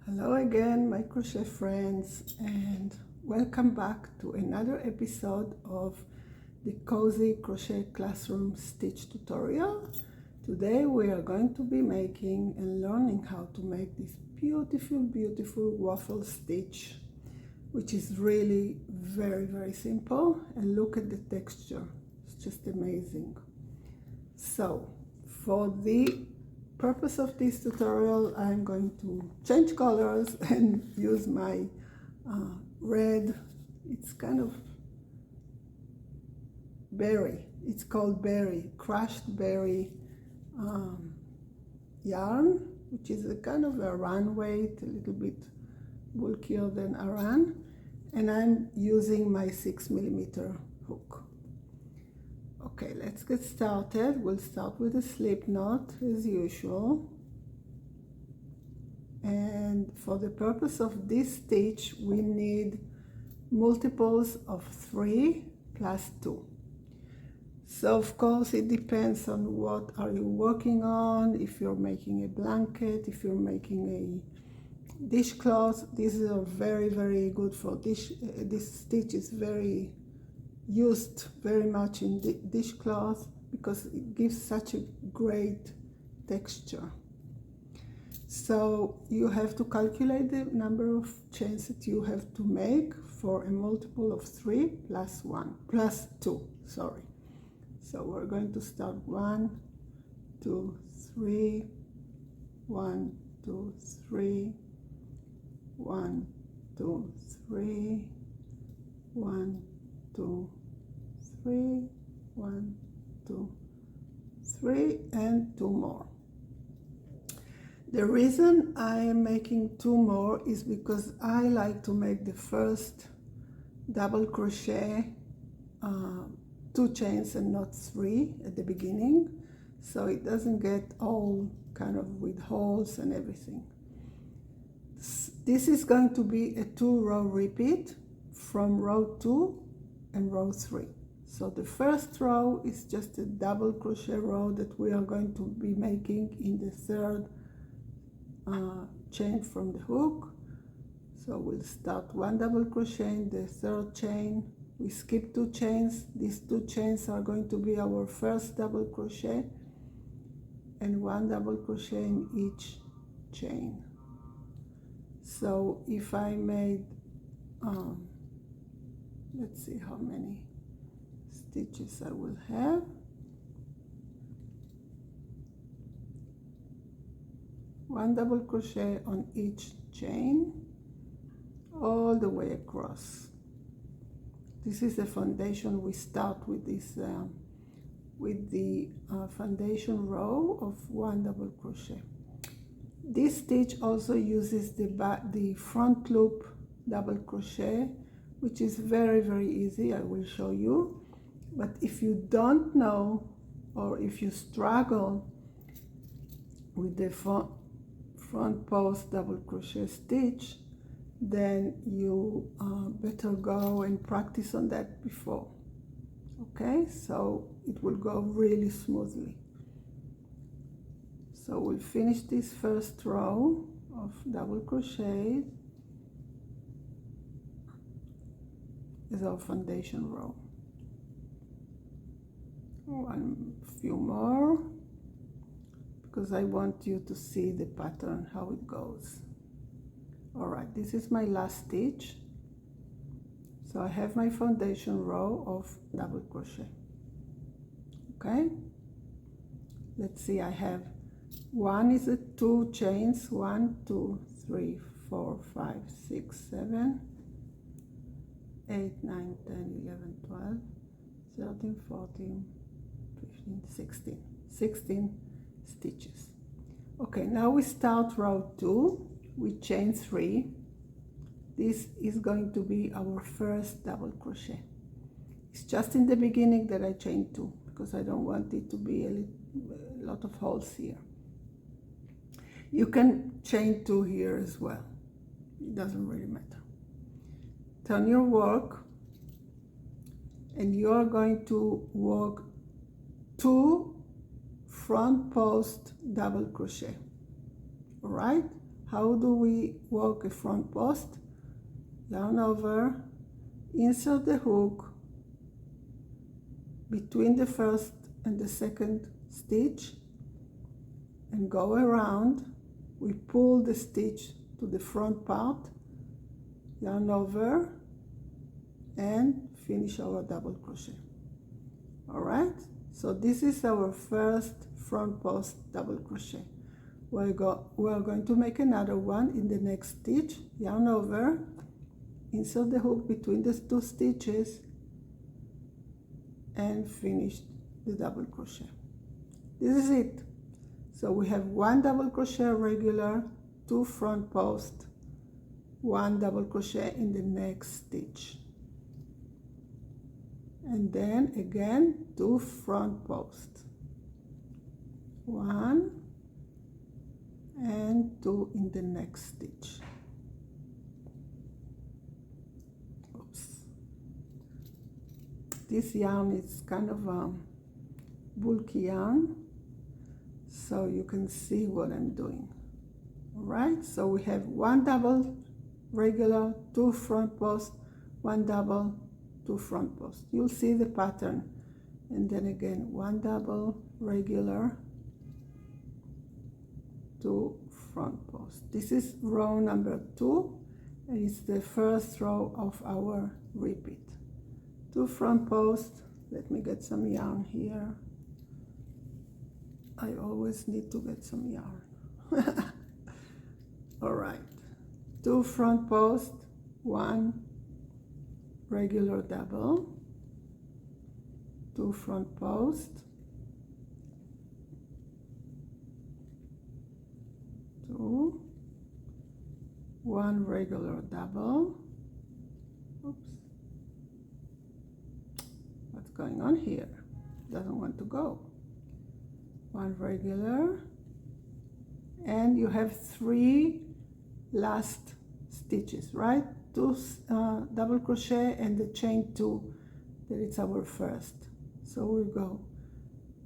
Hello again, my crochet friends, and welcome back to another episode of the Cozy Crochet Classroom Stitch tutorial. Today we are going to be making and learning how to make this beautiful waffle stitch, which is really very simple. And look at the texture, it's just amazing. So for the purpose of this tutorial, I'm going to change colors and use my red. It's kind of berry. It's called berry, crushed berry yarn, which is a kind of a run weight, a little bit bulkier than a run, and I'm using my 6mm hook. Okay, let's get started. We'll start with a slip knot as usual. And for the purpose of this stitch, we need multiples of 3 plus 2. So of course it depends on what are you working on. If you're making a blanket, if you're making a dishcloth, these are very good for dish. This stitch is used very much in dishcloth because it gives such a great texture. So you have to calculate the number of chains that you have to make for a multiple of 3 plus 2, sorry. So we're going to start 1, 2, 3, 1, 2, 3, 1, 2, 3, 1, 2, 3, 1, 2, 3, and 2 more. The reason I am making 2 more is because I like to make the first double crochet 2 chains and not 3 at the beginning, so it doesn't get all kind of with holes and everything. This is going to be a 2-row repeat from row 2 and row 3. So the first row is just a double crochet row that we are going to be making in the third chain from the hook. So we'll start 1 double crochet in the third chain. We skip 2 chains. These 2 chains are going to be our first double crochet, and 1 double crochet in each chain. So if I made let's see how many stitches I will have. One double crochet on each chain all the way across. This is the foundation. We start with this with the foundation row of 1 double crochet. This stitch also uses the front loop double crochet, which is very easy. I will show you. But if you don't know, or if you struggle with the front post double crochet stitch, then you better go and practice on that before. Okay, so it will go really smoothly. So we'll finish this first row of double crochet as our foundation row. One few more, because I want you to see the pattern, how it goes. All right, this is my last stitch. So I have my foundation row of double crochet. Okay, let's see, I have 1 is a 2 chains, 1, 2, 3, 4, 5, 6, 7, 8, 9, 10, 11, 12, 13, 14, 15, 16 stitches. Okay, now we start row 2 with chain 3. This is going to be our first double crochet. It's just in the beginning that I chain 2 because I don't want it to be a lot of holes here. You can chain 2 here as well. It doesn't really matter. Turn your work, and you are going to work 2 front post double crochet. All right, How do we work a front post? Yarn over, insert the hook between the first and the second stitch and go around. We pull the stitch to the front part, yarn over, and finish our double crochet. All right, so this is our first front post double crochet. We're going to make another one in the next stitch. Yarn over, insert the hook between the two stitches, and finish the double crochet. This is it. So we have 1 double crochet regular, 2 front post, 1 double crochet in the next stitch, and then again 2 front post, 1 and 2 in the next stitch. Oops. This yarn is kind of a bulky yarn, so you can see what I'm doing. All right, so we have 1 double regular, 2 front post, 1 double, 2 front post. You'll see the pattern. And then again 1 double regular, 2 front post. This is row number 2, and it's the first row of our repeat. 2 front post. Let me get some yarn here. I always need to get some yarn. All right, 2 front post, 1 regular double, 2 front post, 2, 1 regular double. Oops, what's going on here? Doesn't want to go. 1 regular, and you have 3 last stitches, right? 2 double crochet and the chain 2, that is our first. So we go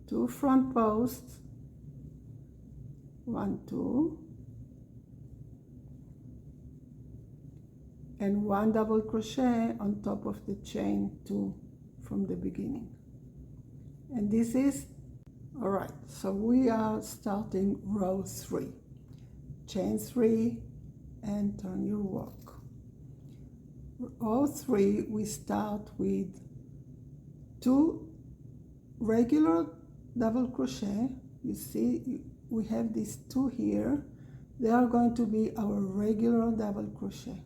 2 front posts, 1, 2, and 1 double crochet on top of the chain 2 from the beginning. And this is all right. So we are starting row 3, chain 3 and turn your work. Row 3, we start with 2 regular double crochet. You see we have these 2 here. They are going to be our regular double crochet,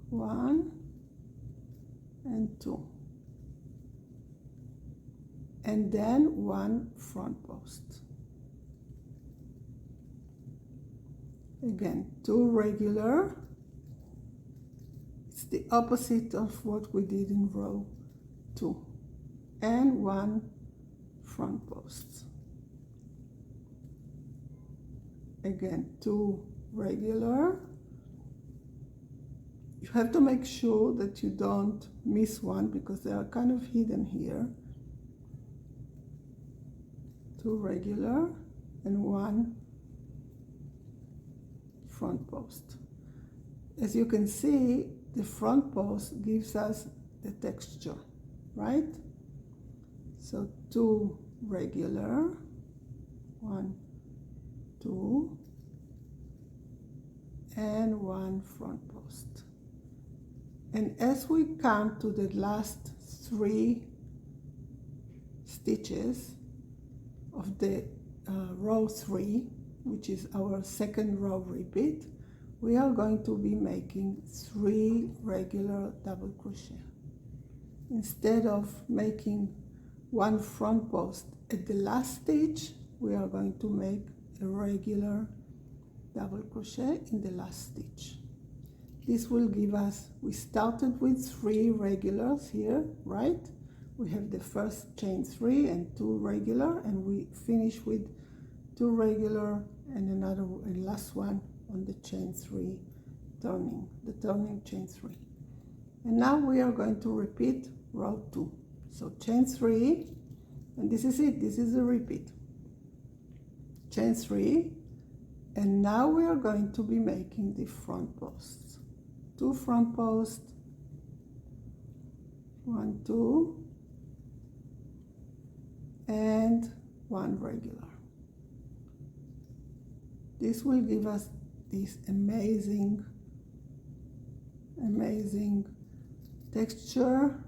1 and 2, and then 1 front post. Again 2 regular. It's the opposite of what we did in row 2, and 1 front post. Again 2 regular. You have to make sure that you don't miss one because they are kind of hidden here. 2 regular and 1 front post. As you can see, the front post gives us the texture, right? So 2 regular, 1, 2, and 1 front post. And as we come to the last 3 stitches of the row 3, which is our second row repeat, we are going to be making 3 regular double crochet. Instead of making 1 front post at the last stitch, we are going to make a regular double crochet in the last stitch. This will give us, we started with 3 regulars here, right? We have the first chain 3 and 2 regular, and we finish with 2 regular and another and last one on the chain 3 turning, the turning chain 3. And now we are going to repeat row 2. So chain 3, and this is it, this is a repeat. Chain 3, And now we are going to be making the front posts. 2 front posts, 1, 2, and 1 regular. This will give us this amazing texture.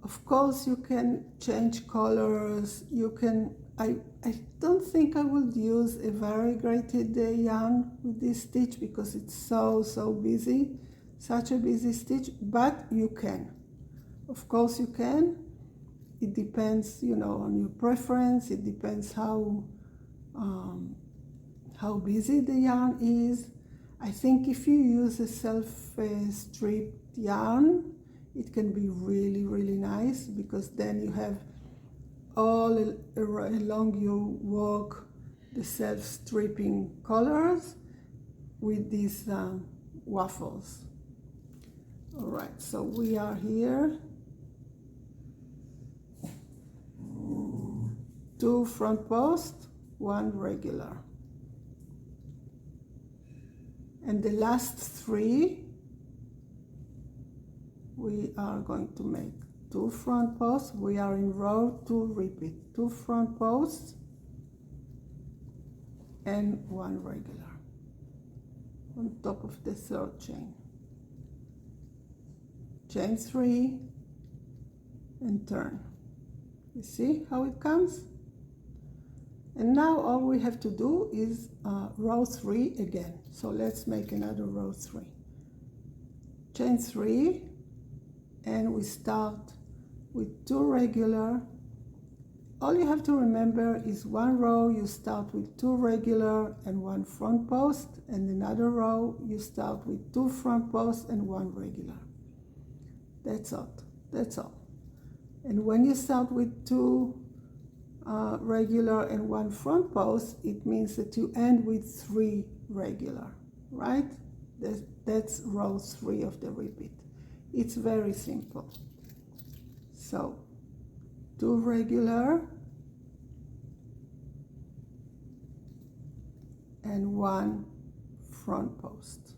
Of course, you can change colors. You can, I don't think I would use a variegated yarn with this stitch because it's so busy, such a busy stitch, but you can. Of course you can. It depends, you know, on your preference. It depends how busy the yarn is. I think if you use a self-stripped yarn, it can be really nice, because then you have all along your work the self-stripping colors with these waffles. All right, so we are here. 2 front posts, 1 regular. And the last 3, we are going to make 2 front posts. We are in row 2 repeat, 2 front posts and 1 regular on top of the 3rd chain. Chain 3 and turn. You see how it comes? And now all we have to do is row 3 again. So let's make another row 3. Chain 3, and we start with 2 regular. All you have to remember is 1 row you start with 2 regular and 1 front post, and another row you start with 2 front posts and 1 regular. That's all. That's all. And when you start with 2 regular and 1 front post, it means that you end with 3 regular, right? That's row 3 of the repeat. It's very simple. So 2 regular and 1 front post.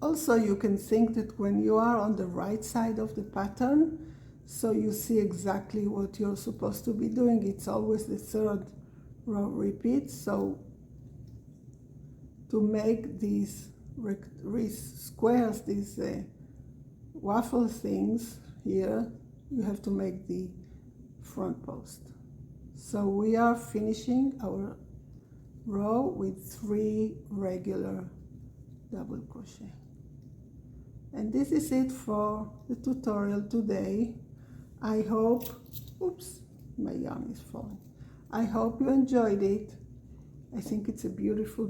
Also, you can think that when you are on the right side of the pattern, so you see exactly what you're supposed to be doing. It's always the 3rd row repeat. So to make these squares, these waffle things here, you have to make the front post. So we are finishing our row with 3 regular double crochet. And this is it for the tutorial today. I hope, oops, my yarn is falling. I hope you enjoyed it. I think it's a beautiful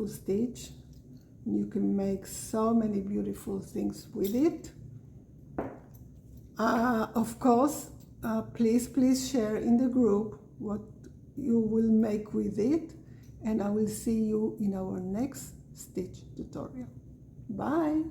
stitch. You can make so many beautiful things with it. Of course, please share in the group what you will make with it, and I will see you in our next stitch tutorial. Bye!